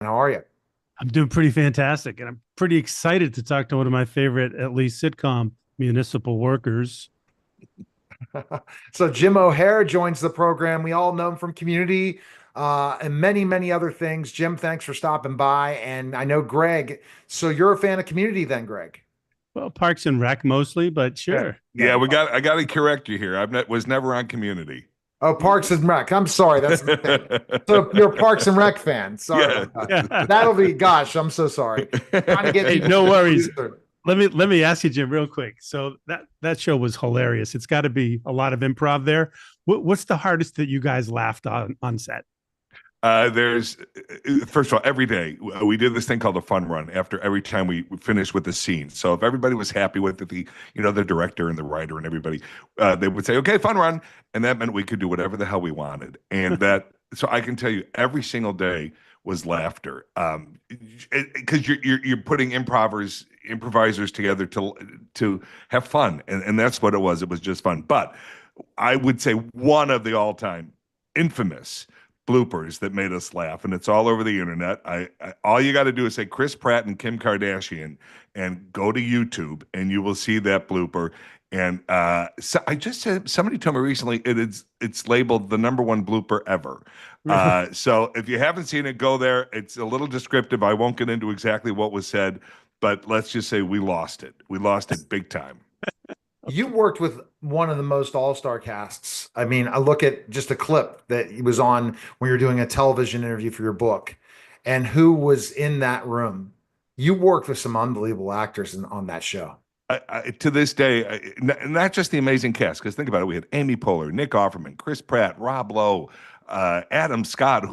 How are you? I'm doing pretty fantastic, and I'm pretty excited to talk to one of my favorite, at least sitcom municipal workers. So Jim O'Hare joins the program. We all know him from Community and many, many other things. Jim, thanks for stopping by. And I know Greg. So you're a fan of Community then, Greg? Well, Parks and Rec mostly, but Yeah. sure. Yeah. I got to correct you here. Was never on Community. Oh, Parks and Rec. I'm sorry. That's a mistake. So you're a Parks and Rec fan. Sorry Yeah. about that. Yeah. That'll be, gosh, I'm so sorry. Trying to get Hey, people no worries. to Let me ask you, Jim, real quick. So that show was hilarious. It's got to be a lot of improv there. What's the hardest that you guys laughed on set? There's First of all, every day we did this thing called a fun run after every time we finished with the scene. So if everybody was happy with it, the director and the writer and everybody, they would say, "Okay, fun run," and that meant we could do whatever the hell we wanted. And so I can tell you, every single day was laughter, because you're putting improvisers together to have fun, and that's what it was. It was just fun. But I would say one of the all-time infamous bloopers that made us laugh, and it's all over the internet. All you got to do is say Chris Pratt and Kim Kardashian, and go to YouTube, and you will see that blooper. And so I just said somebody told me recently it's labeled the number one blooper ever. So if you haven't seen it, go there. It's a little descriptive. I won't get into exactly what was said, but let's just say we lost it. We lost it big time. You worked with one of the most all-star casts. I mean, I look at just a clip that he was on when you were doing a television interview for your book, and who was in that room. You worked with some unbelievable actors on that show. To this day, not just the amazing cast, because think about it, we had Amy Poehler, Nick Offerman, Chris Pratt, Rob Lowe, Adam Scott,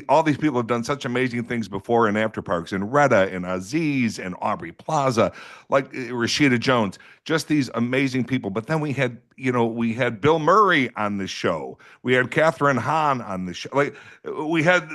all these people have done such amazing things before and after Parks, and Retta and Aziz and Aubrey Plaza, like Rashida Jones, just these amazing people. But then we had Bill Murray on the show, we had Catherine Hahn on the show, like we had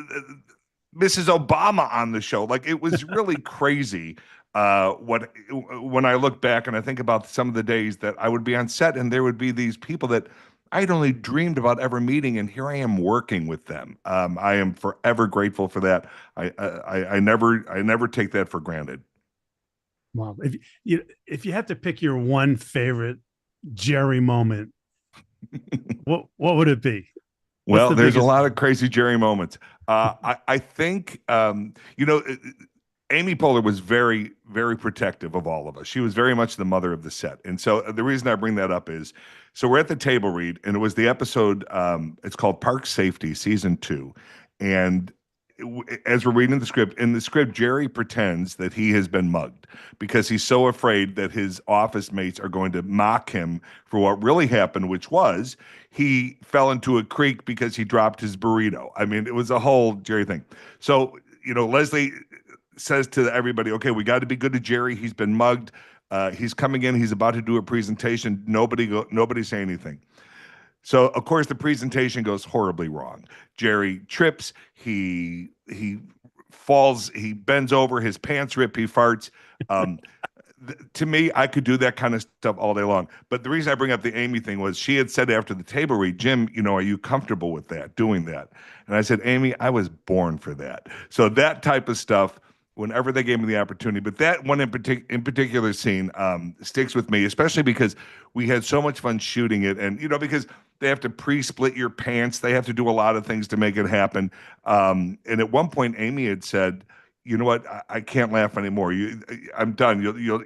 Mrs. Obama on the show. Like it was really crazy. What When I look back and I think about some of the days that I would be on set and there would be these people that I'd only dreamed about ever meeting, and here I am working with them. I am forever grateful for that. I never take that for granted. Wow. If you had to pick your one favorite Jerry moment, what would it be? What's Well, the there's a biggest? lot of crazy Jerry moments. I think Amy Poehler was very, very protective of all of us. She was very much the mother of the set. And so the reason I bring that up is, so we're at the table read, and it was the episode, it's called Park Safety, season 2. And as we're reading the script, in the script, Jerry pretends that he has been mugged because he's so afraid that his office mates are going to mock him for what really happened, which was he fell into a creek because he dropped his burrito. I mean, it was a whole Jerry thing. So, Leslie says to everybody, "Okay, we got to be good to Jerry. He's been mugged. He's coming in. He's about to do a presentation. Nobody say anything." So of course the presentation goes horribly wrong. Jerry trips. He falls. He bends over. His pants rip. He farts. Um, to me, I could do that kind of stuff all day long. But the reason I bring up the Amy thing was she had said after the table read, "Jim, are you comfortable with that, doing that?" And I said, "Amy, I was born for that." So that type of stuff, whenever they gave me the opportunity. But that one in particular scene sticks with me, especially because we had so much fun shooting it, and because they have to pre-split your pants, they have to do a lot of things to make it happen. And at one point, Amy had said, "You know what? I can't laugh anymore. I'm done. You'll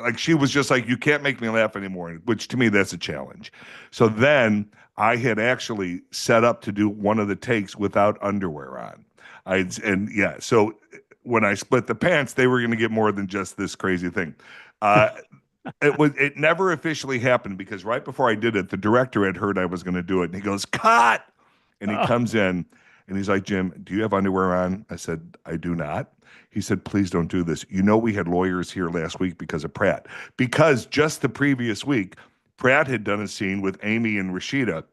like." She was just like, "You can't make me laugh anymore," which to me that's a challenge. So then I had actually set up to do one of the takes without underwear on. And yeah, so when I split the pants, they were going to get more than just this crazy thing. Uh, it never officially happened because right before I did it, the director had heard I was going to do it, and he goes, "Cut!" And he Oh, comes in and he's like, "Jim, do you have underwear on?" I said, "I do not." He said, "Please don't do this. We had lawyers here last week because of Pratt. Because just the previous week, Pratt had done a scene with Amy and Rashida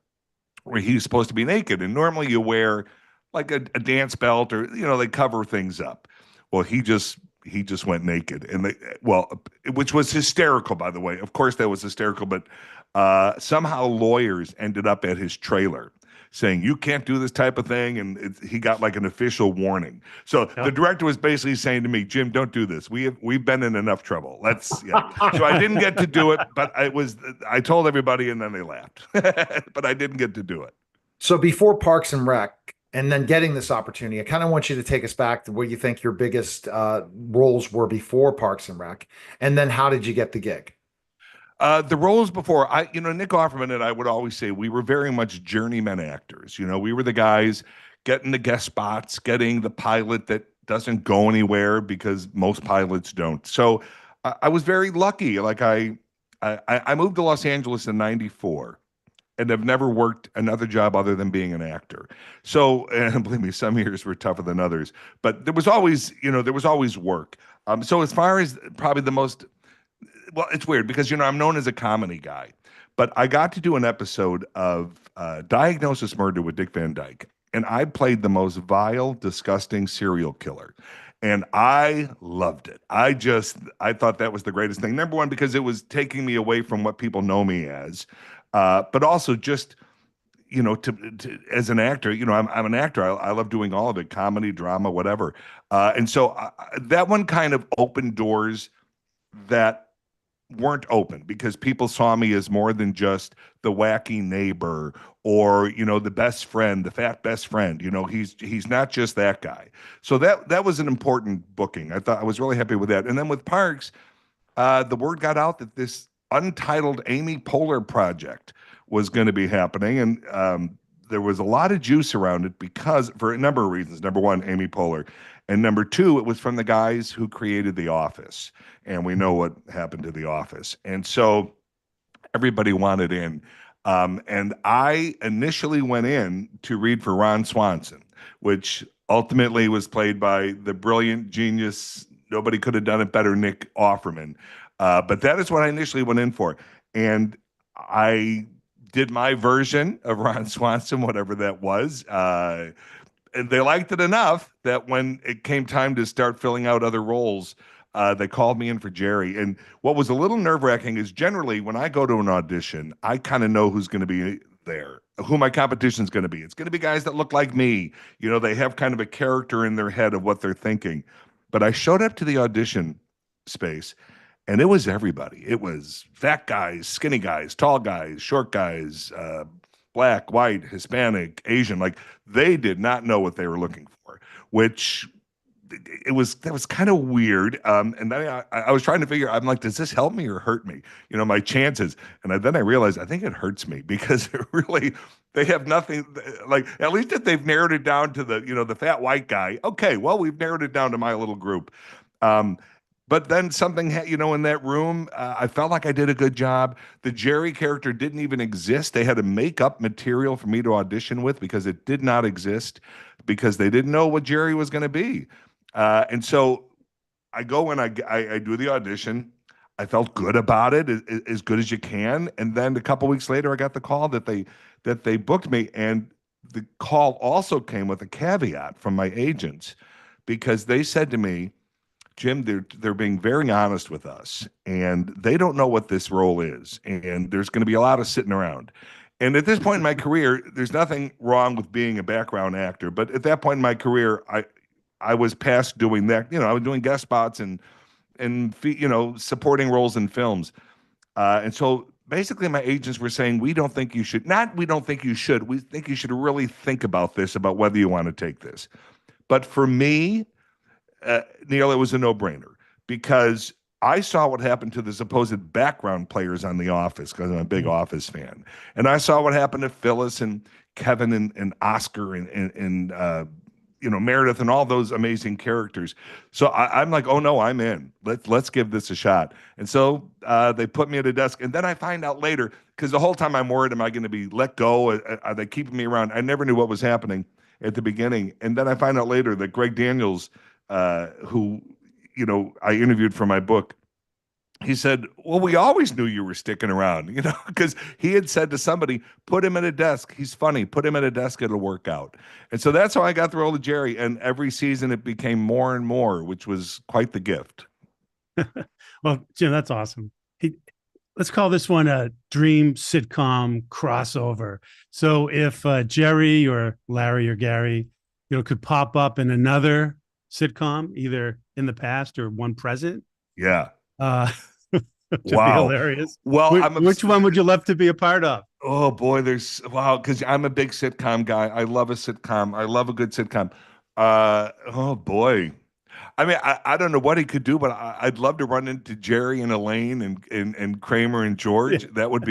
where he's supposed to be naked. And normally you wear like a dance belt or, they cover things up. Well, he just went naked, and which was hysterical, by the way. Of course, that was hysterical, but somehow lawyers ended up at his trailer. saying you can't do this type of thing, and he got like an official warning. So the Yep. director was basically saying to me, Jim, don't do this. We've been in enough trouble. Let's yeah. So I didn't get to do it, but I told everybody, and then they laughed. But I didn't get to do it. So before Parks and Rec, and then getting this opportunity, I kind of want you to take us back to what you think your biggest roles were before Parks and Rec, and then how did you get the gig? The roles before, Nick Offerman and I would always say we were very much journeyman actors. We were the guys getting the guest spots, getting the pilot that doesn't go anywhere because most pilots don't. So I was very lucky. Like I moved to Los Angeles in '94 and have never worked another job other than being an actor. So, and believe me, some years were tougher than others, but there was always work. So as far as probably the most well, it's weird because I'm known as a comedy guy, but I got to do an episode of Diagnosis Murder with Dick Van Dyke, and I played the most vile, disgusting serial killer, and I loved it. I thought that was the greatest thing. Number one, because it was taking me away from what people know me as, but also just as an actor, I'm an actor. I love doing all of it, comedy, drama, whatever, and so that one kind of opened doors that weren't open because people saw me as more than just the wacky neighbor or the best friend, the fat best friend. He's not just that guy. So that was an important booking. I was really happy with that. And then with Parks, the word got out that this untitled Amy Poehler project was going to be happening, and there was a lot of juice around it because for a number of reasons. Number one, Amy Poehler, and number two, it was from the guys who created The Office, and we know what happened to The Office, and so everybody wanted in. And I initially went in to read for Ron Swanson, which ultimately was played by the brilliant genius. Nobody could have done it better, Nick Offerman. But that is what I initially went in for. And I did my version of Ron Swanson, whatever that was. And they liked it enough that when it came time to start filling out other roles, they called me in for Gerry. And what was a little nerve-wracking is generally when I go to an audition, I kind of know who's going to be there, who my competition is going to be. It's going to be guys that look like me. They have kind of a character in their head of what they're thinking. But I showed up to the audition space, and it was everybody. It was fat guys, skinny guys, tall guys, short guys, black, white, Hispanic, Asian. Like they did not know what they were looking for, which that was kind of weird. And then I was trying to figure. I'm like, does this help me or hurt me? My chances. And then I realized I think it hurts me because it really they have nothing. Like at least if they've narrowed it down to the fat white guy. Okay, well we've narrowed it down to my little group. But then something, in that room, I felt like I did a good job. The Gerry character didn't even exist. They had to make up material for me to audition with because it did not exist because they didn't know what Gerry was going to be. And so I go and I do the audition. I felt good about it, as good as you can. And then a couple weeks later, I got the call that they booked me. And the call also came with a caveat from my agents because they said to me, Jim, they're being very honest with us, and they don't know what this role is, and there's going to be a lot of sitting around. And at this point in my career, there's nothing wrong with being a background actor, but at that point in my career, I was past doing that. I was doing guest spots and supporting roles in films, and so basically my agents were saying we don't think you should. Not we don't think you should. We think you should really think about this, about whether you want to take this. But for me, Neil, it was a no-brainer because I saw what happened to the supposed background players on The Office because I'm a big Office fan. And I saw what happened to Phyllis and Kevin and Oscar and Meredith and all those amazing characters. So I'm like, oh no, I'm in. Let's give this a shot. And so they put me at a desk. And then I find out later, because the whole time I'm worried, am I going to be let go? Are they keeping me around? I never knew what was happening at the beginning. And then I find out later that Greg Daniels, who I interviewed for my book, he said, well, we always knew you were sticking around, because he had said to somebody, put him at a desk. He's funny. Put him at a desk. It'll work out. And so that's how I got the role of Gerry. And every season it became more and more, which was quite the gift. Well, Jim, that's awesome. let's call this one a dream sitcom crossover. So if Jerry or Larry or Gary, could pop up in another sitcom, either in the past or one present, Yeah. uh, which would be Wow. hilarious. Well, Which one would you love to be a part of? oh boy, wow, because I'm a big sitcom guy. I love a sitcom. I love a good sitcom. Oh boy. I mean, I don't know what he could do, but I'd love to run into Jerry and Elaine and Kramer and Yeah. George. That would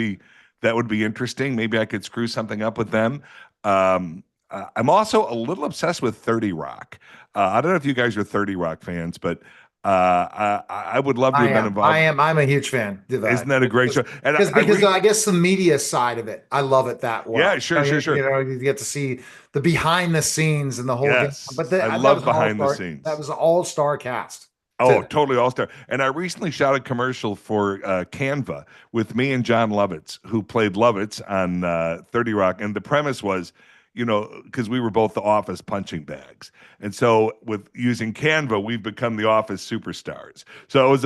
be interesting. Maybe I could screw something up with them. I'm also a little obsessed with 30 Rock. I don't know if you guys are 30 Rock fans, but I would love to I have been am. I involved. am. I'm a huge fan of Isn't that that a great show? And because I guess the media side of it, I love it that yeah, well. sure, sure, sure. You get to see the behind the scenes and the whole game. Yes, But I that love was an all behind the star. That scenes. was an all star cast Oh, too. totally all star. And I recently shot a commercial for Canva with me and John Lovitz, who played Lovitz on 30 Rock. And the premise was, because we were both the office punching bags. And so with using Canva, we've become the office superstars. So I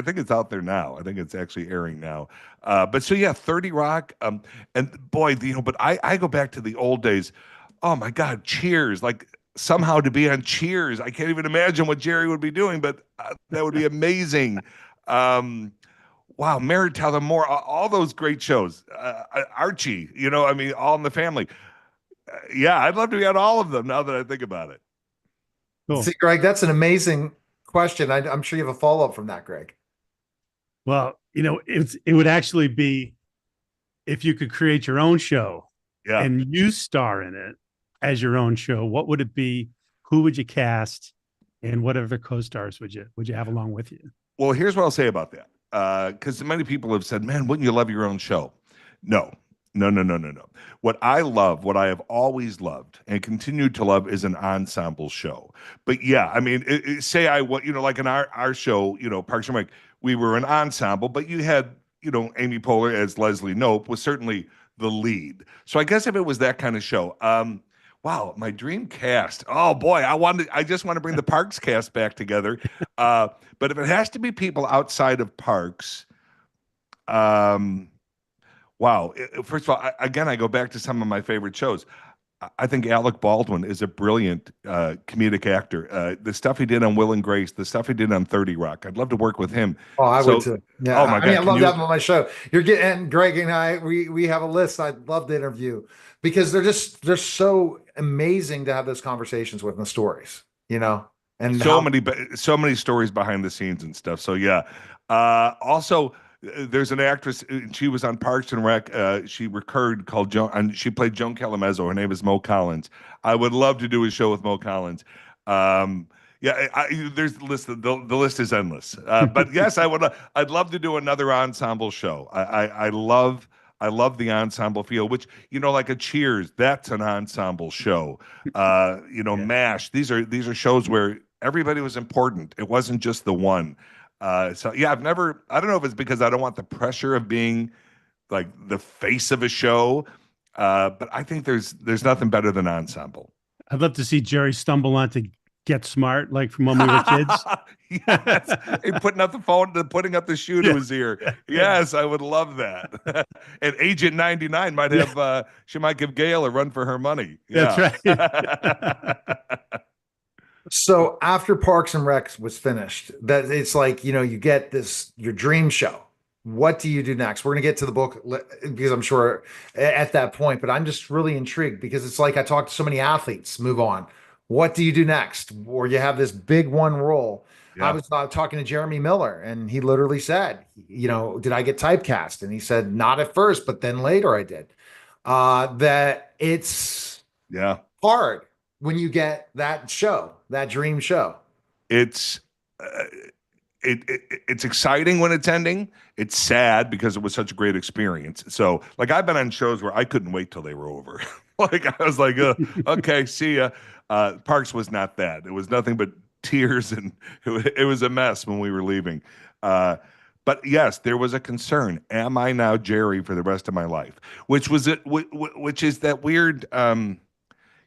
think it's out there now. I think it's actually airing now. But so yeah, 30 Rock. And boy, but I go back to the old days. Oh my God, Cheers. Like somehow to be on Cheers. I can't even imagine what Jerry would be doing, but that would be amazing. Um, wow, Married to the More, all those great shows. Archie, I mean, All in the Family. Yeah, I'd love to be on all of them now that I think about it. Cool. See, Greg, that's an amazing question. I'm sure you have a follow up from that, Greg. Well, it would actually be if you could create your own show Yeah. and you star in it as your own show, what would it be? Who would you cast? And what other co-stars would you have along with you? Well, here's what I'll say about that. Because many people have said, man, wouldn't you love your own show? No, no, no, no, no, no. What I love, what I have always loved and continue to love is an ensemble show. But yeah, I mean, say like in our show, Parks and Rec, we were an ensemble, but you had, Amy Poehler as Leslie Knope was certainly the lead. So I guess if it was that kind of show, wow, my dream cast. Oh boy, I just want to bring the Parks cast back together. But if it has to be people outside of Parks, um, wow. First of all, again, I go back to some of my favorite shows. I think Alec Baldwin is a brilliant comedic actor. The stuff he did on Will and Grace, the stuff he did on 30 Rock. I'd love to work with him. Oh, I would So, too. Yeah, oh my I mean, God, I can love you? that on my show. You're getting and Greg and I. We have a list. I'd love to interview because they're so amazing to have those conversations with and the stories, and So how. many, so many stories behind the scenes and stuff. So yeah. Also, there's an actress. She was on Parks and Rec. She recurred called Joan, and she played Joan Calamezzo. Her name is Mo Collins. I would love to do a show with Mo Collins. Yeah, there's the list. The list is endless. But yes, I would. I'd love to do another ensemble show. I love the ensemble feel, which like a Cheers. That's an ensemble show. Yeah. MASH. These are shows where everybody was important. It wasn't just the one. So yeah, I don't know if it's because I don't want the pressure of being like the face of a show, but I think there's nothing better than ensemble. I'd love to see Jerry stumble onto Get Smart, like from when we were kids. Yes, hey, putting up the phone, putting up the shoe to Yeah. his ear. Yeah. Yes, I would love that. And Agent 99 might Yeah. have, she might give Gail a run for her money. That's Yeah. right. So after Parks and Rec was finished, that it's like, you get your dream show. What do you do next? We're going to get to the book because I'm sure at that point, but I'm just really intrigued because it's like I talked to so many athletes move on. What do you do next? Or you have this big one role. I Yeah. was talking to Jeremy Miller and he literally said, did I get typecast? And he said, not at first, but then later I did. That it's Yeah. hard when you get that show, that dream show. It's uh, it's exciting when it's ending. It's sad because it was such a great experience. So, like, I've been on shows where I couldn't wait till they were over. Like, I was like, okay, see ya. Parks was not that. It was nothing but tears, and it was a mess when we were leaving. Uh, but yes, there was a concern. Am I now Jerry for the rest of my life? Which was it? Which is that weird.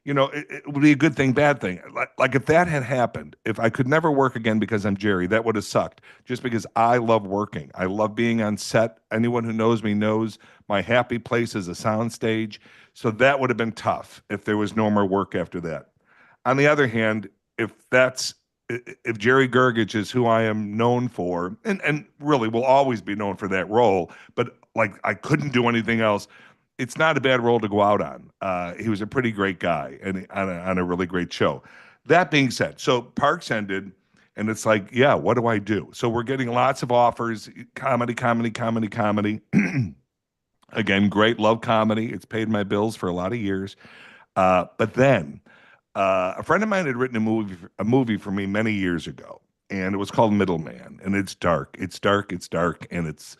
it would be a good thing, bad thing. Like if that had happened, if I could never work again because I'm Jerry, that would have sucked. Just because I love working, I love being on set. Anyone who knows me knows my happy place is a soundstage. So that would have been tough if there was no more work after that. On the other hand, if that's if Jerry Gergich is who I am known for, and really will always be known for that role, but like I couldn't do anything else. It's not a bad role to go out on. He was a pretty great guy and on a really great show. That being said, so Parks ended, and it's like, yeah, what do I do? So we're getting lots of offers, comedy, comedy, comedy, comedy. Again, great, love comedy. It's paid my bills for a lot of years. But then a friend of mine had written a movie for me many years ago, and it was called Middleman, and it's dark. It's dark. It's dark, and it's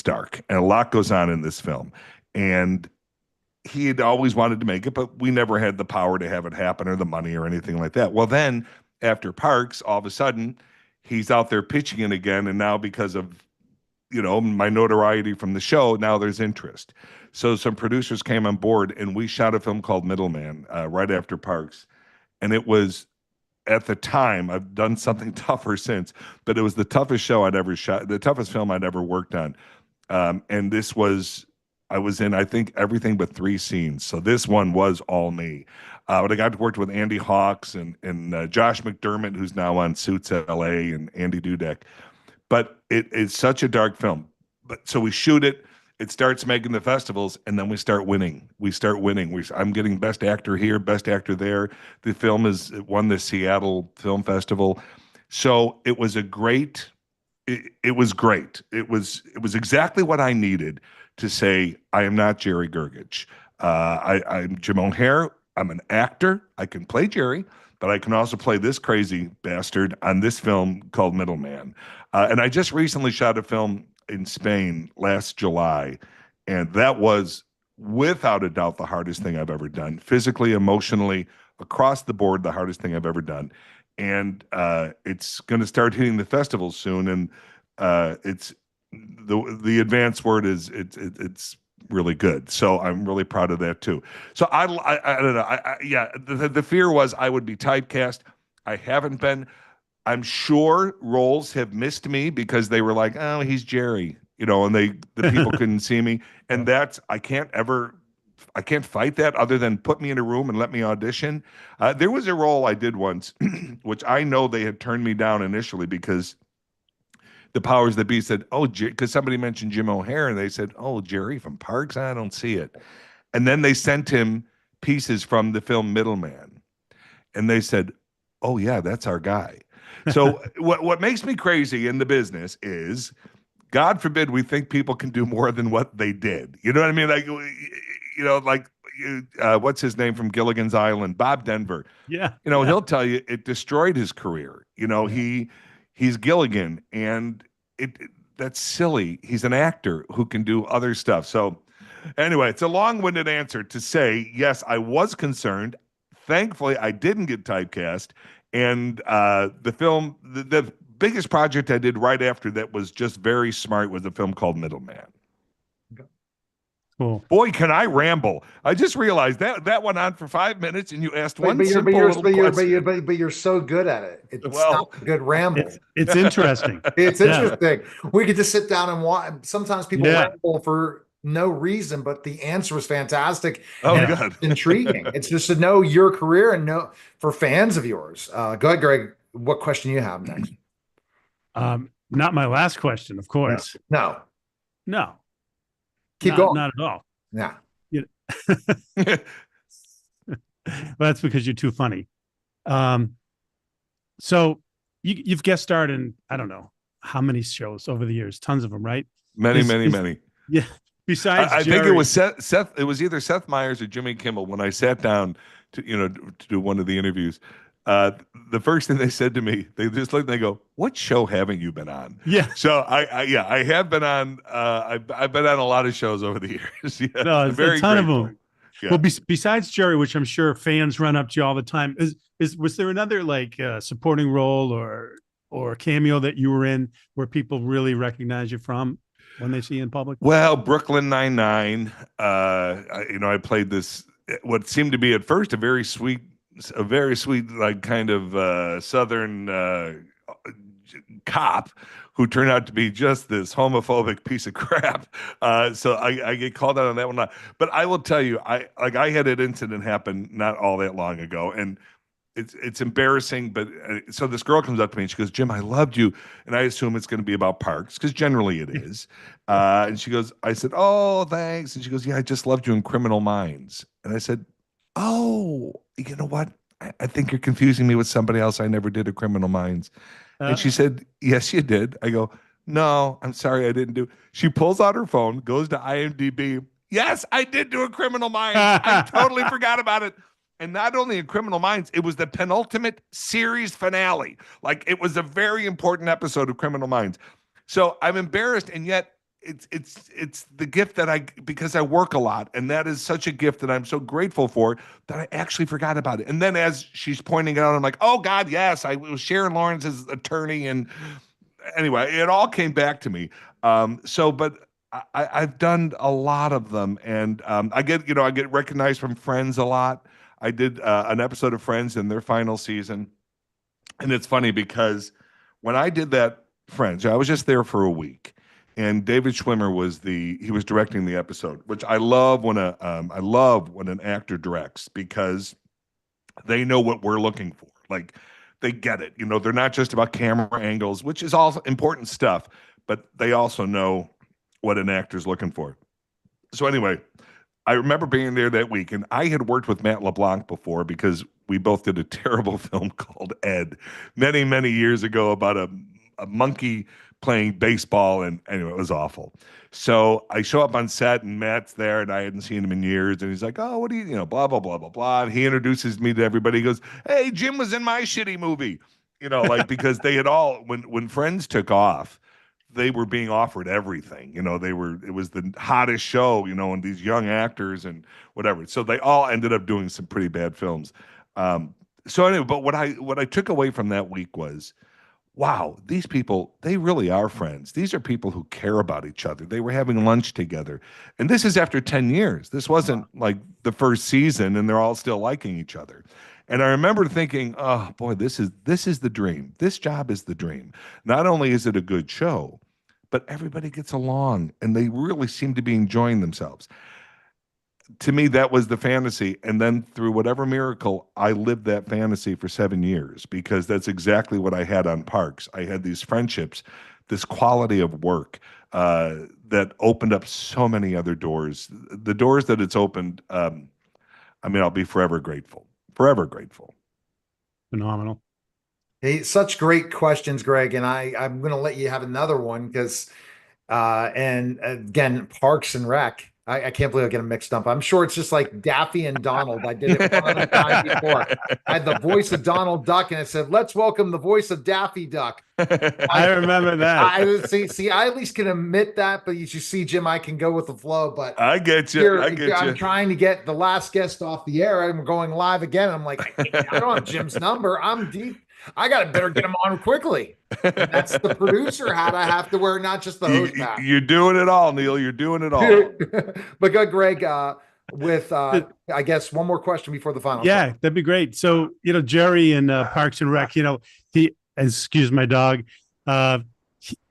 dark, and a lot goes on in this film. And he had always wanted to make it, but we never had the power to have it happen or the money or anything like that. Well, then after Parks, all of a sudden, he's out there pitching it again, and now because of my notoriety from the show, now there's interest. So some producers came on board, and we shot a film called Middleman right after Parks, and it was at the time, I've done something tougher since, but it was the toughest show I'd ever shot, the toughest film I'd ever worked on. And I was in, I think, everything but 3 scenes. So this one was all me. But I got to work with Andy Hawks and Josh McDermott, who's now on Suits LA, and Andy Dudek. But it's such a dark film. But so we shoot it. It starts making the festivals, and then we start winning. I'm getting Best Actor here, Best Actor there. The film it won the Seattle Film Festival. So it was great. It was great. It was exactly what I needed to say, I am not Jerry Gergich. I'm Jim O'Heir. I'm an actor. I can play Jerry, but I can also play this crazy bastard on this film called Middleman. And I just recently shot a film in Spain last July, and that was without a doubt the hardest thing I've ever done, physically, emotionally, across the board, the hardest thing I've ever done. And it's going to start hitting the festivals soon, and it's the advanced word is it's really good. So I'm really proud of that too. So I don't know. Yeah, the fear was I would be typecast. I haven't been. I'm sure roles have missed me because they were like, oh, he's Jerry, and the people couldn't see me. And I can't fight that other than put me in a room and let me audition. There was a role I did once, which I know they had turned me down initially because the powers that be said, oh, because somebody mentioned Jim O'Heir, and they said, oh, Jerry from Parks? I don't see it. And then they sent him pieces from the film Middleman. And they said, oh, yeah, that's our guy. So what makes me crazy in the business is, God forbid we think people can do more than what they did. You know what I mean? Like, what's his name from Gilligan's Island? Bob Denver. Yeah. He'll tell you it destroyed his career. He's Gilligan, and that's silly. He's an actor who can do other stuff. So anyway, it's a long-winded answer to say, yes, I was concerned. Thankfully, I didn't get typecast. And the biggest project I did right after that was just very smart, was a film called Middleman. Cool. Boy, can I ramble. I just realized that went on for 5 minutes, and you asked one simple little question. But you're so good at it. It's Well, not a good ramble. It's interesting. It's interesting. We could just sit down and watch. Sometimes people Yeah. ramble for no reason, but the answer was fantastic. Oh, and good. it's intriguing. It's just to know your career and know for fans of yours. Go ahead, Greg. What question you have next? Not my last question, of course. No. Keep going. Not at all. Yeah. Well, that's because you're too funny. So you've guest starred in, I don't know how many shows over the years, tons of them, right? Many. Yeah. Besides, I think it was Seth. It was either Seth Meyers or Jimmy Kimmel when I sat down to do one of the interviews. The first thing they said to me, they just looked and they go, "What show haven't you been on?" Yeah. So I have been on. I've been on a lot of shows over the years. Yeah, No, it's a ton of them. Yeah. Well, besides Jerry, which I'm sure fans run up to you all the time, was there another like supporting role or cameo that you were in where people really recognize you from when they see you in public? Well, Brooklyn Nine-Nine. I played this what seemed to be at first a very sweet, like kind of Southern cop who turned out to be just this homophobic piece of crap. So I get called out on that one. But I will tell you, I had an incident happen not all that long ago, and it's embarrassing. But so this girl comes up to me and she goes, "Jim, I loved you," and I assume it's going to be about parks because generally it is. And she goes, I said, "Oh, thanks," and she goes, "Yeah, I just loved you in Criminal Minds," and I said, "Oh, you know what? I think you're confusing me with somebody else. I never did a Criminal Minds." And she Uh, said, "Yes, you did." I go, "No, I'm sorry, I didn't do." She pulls out her phone, goes to IMDb. Yes, I did do a Criminal Minds. I totally forgot about it. And not only in Criminal Minds, it was the penultimate series finale. Like it was a very important episode of Criminal Minds. So I'm embarrassed, and yet it's the gift that I because I work a lot, and that is such a gift that I'm so grateful for that I actually forgot about it. And then as she's pointing it out, I'm like, oh God, yes, I was Sharon Lawrence's attorney, and anyway, it all came back to me. But I've done a lot of them, and I get recognized from Friends a lot. I did an episode of Friends in their final season, and it's funny because when I did that Friends, I was just there for a week, and David Schwimmer he was directing the episode, which I love when an actor directs because they know what we're looking for. Like they get it. They're not just about camera angles, which is all important stuff, but they also know what an actor's looking for. So anyway, I remember being there that week, and I had worked with Matt LeBlanc before because we both did a terrible film called Ed many, many years ago about a monkey playing baseball, and anyway, it was awful. So I show up on set, and Matt's there, and I hadn't seen him in years, and he's like, "Oh, what do blah blah blah blah blah." And he introduces me to everybody. He goes, "Hey, Jim was in my shitty movie," like because they had all when Friends took off they were being offered everything. It was the hottest show, and these young actors and whatever. So they all ended up doing some pretty bad films. So anyway, but what I took away from that week was, wow, these people, they really are friends. These are people who care about each other. They were having lunch together. And this is after 10 years. This wasn't like the first season and they're all still liking each other. And I remember thinking, oh boy, this is the dream. This job is the dream. Not only is it a good show, but everybody gets along and they really seem to be enjoying themselves. To me, that was the fantasy. And then through whatever miracle, I lived that fantasy for 7 years because that's exactly what I had on Parks. I had these friendships, this quality of work that opened up so many other doors. The doors that it's opened, I'll be forever grateful. Forever grateful. Phenomenal. Hey, such great questions, Greg. And I'm going to let you have another one because, and again, Parks and Rec. I can't believe I get them mixed up. I'm sure it's just like Daffy and Donald. I did it one other time before. I had the voice of Donald Duck, and it said, "Let's welcome the voice of Daffy Duck." I remember that. I see. I at least can admit that, but you see, Jim, I can go with the flow. But I get you. here, I get I'm you. trying to get the last guest off the air, and we're going live again. I'm like, I don't have Jim's number. I'm deep. I got to better get him on quickly. And that's the producer hat I have to wear, not just the host hat. You're doing it all, Neil. You're doing it all. But good, Greg. With I guess one more question before the final. Yeah, show. that'd be great. So Jerry in Parks and Rec, he excuse my dog.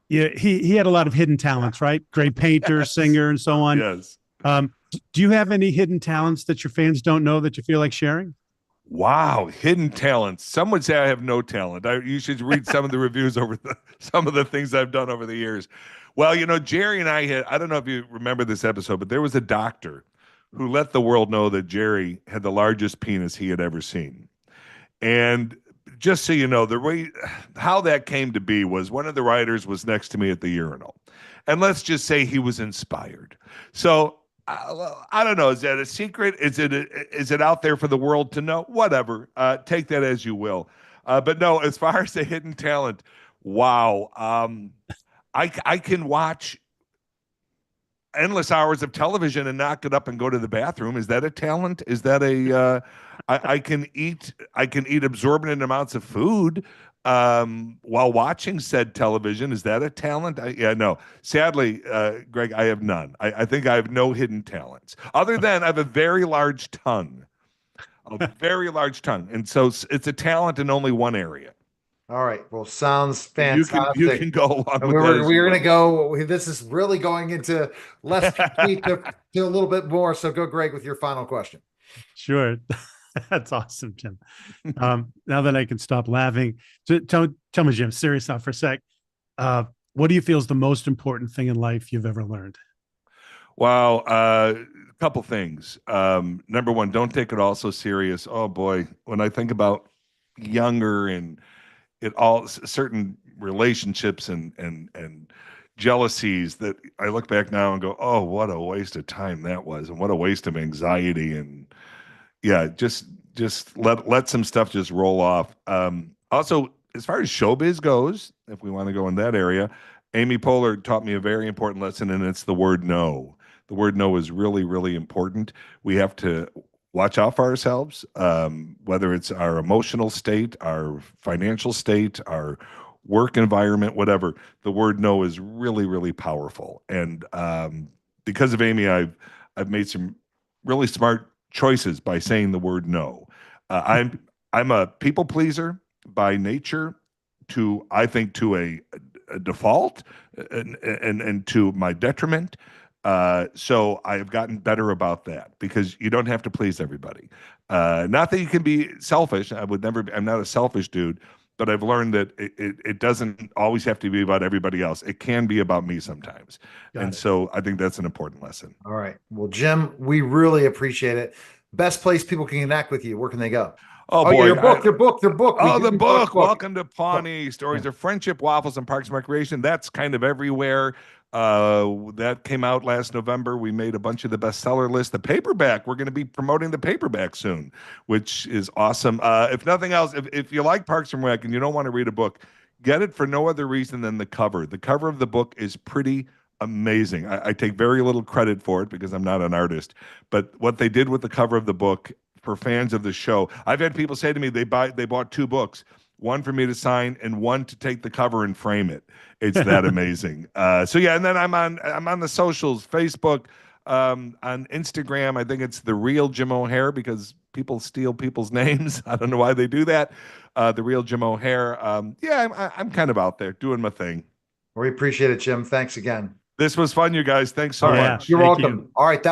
He had a lot of hidden talents, right? Great painter, Yes. singer, and so on. Yes. Do you have any hidden talents that your fans don't know that you feel like sharing? Wow, hidden talents. Some would say I have no talent. You should read some of the reviews over some of the things I've done over the years. Well, Jerry and I don't know if you remember this episode, but there was a doctor who let the world know that Jerry had the largest penis he had ever seen. And just so you know, how that came to be was one of the writers was next to me at the urinal. And let's just say he was inspired. So I don't know. Is that a secret? Is it out there for the world to know? Whatever. Take that as you will. But no, as far as the hidden talent, wow. I can watch endless hours of television and not get up and go to the bathroom. Is that a talent? Is that I can eat exorbitant amounts of food while watching said television. Is that a talent? Yeah, no. Sadly, Greg, I have none. I think I have no hidden talents other than I have a very large tongue, and so it's a talent in only one area. All right. Well, sounds And you fantastic. can go along And with that as we're you going to will. go. This is really going into less PG to a little bit more. So go, Greg, with your final question. Sure. That's awesome, Jim. Now that I can stop laughing, so tell me, Jim, serious now for a sec. What do you feel is the most important thing in life you've ever learned? Wow, a couple things. Number one, don't take it all so serious. Oh boy, when I think about younger and certain relationships and jealousies that I look back now and go, oh, what a waste of time that was, and what a waste of anxiety. And yeah, just let some stuff just roll off. Also, as far as showbiz goes, if we want to go in that area, Amy Poehler taught me a very important lesson, and it's the word no. The word no is really, really important. We have to watch out for ourselves, whether it's our emotional state, our financial state, our work environment, whatever. The word no is really, really powerful. And because of Amy, I've made some really smart choices by saying the word no. I'm a people pleaser by nature, to I think to a default, and to my detriment. So I've gotten better about that because you don't have to please everybody. Not that you can be selfish. I would never. I'm not a selfish dude, but I've learned that it doesn't always have to be about everybody else. It can be about me sometimes, and so I think that's an important lesson. All right. Well, Jim, we really appreciate it. Best place people can connect with you. Where can they go? Oh Oh, yeah, boy, your book. We oh, do the talk book. Welcome to Pawnee Stories of Friendship, Waffles, and Parks and Recreation. That's kind of everywhere. That came out last November. We made a bunch of the bestseller list. The paperback, we're going to be promoting the paperback soon, which is awesome. If nothing else, if you like Parks and Rec and you don't want to read a book, get it for no other reason than the cover. The cover of the book is pretty amazing. I take very little credit for it because I'm not an artist, but what they did with the cover of the book for fans of the show. I've had people say to me they bought two books, one for me to sign and one to take the cover and frame it. It's that amazing. So yeah, and then I'm on the socials, Facebook, on Instagram. I think it's the real Jim O'Hare because people steal people's names. I don't know why they do that. The real Jim O'Hare. Yeah, I'm kind of out there doing my thing. We appreciate it, Jim. Thanks again. This was fun, you guys. Thanks so All right. much. You're Thank welcome. you. All right. That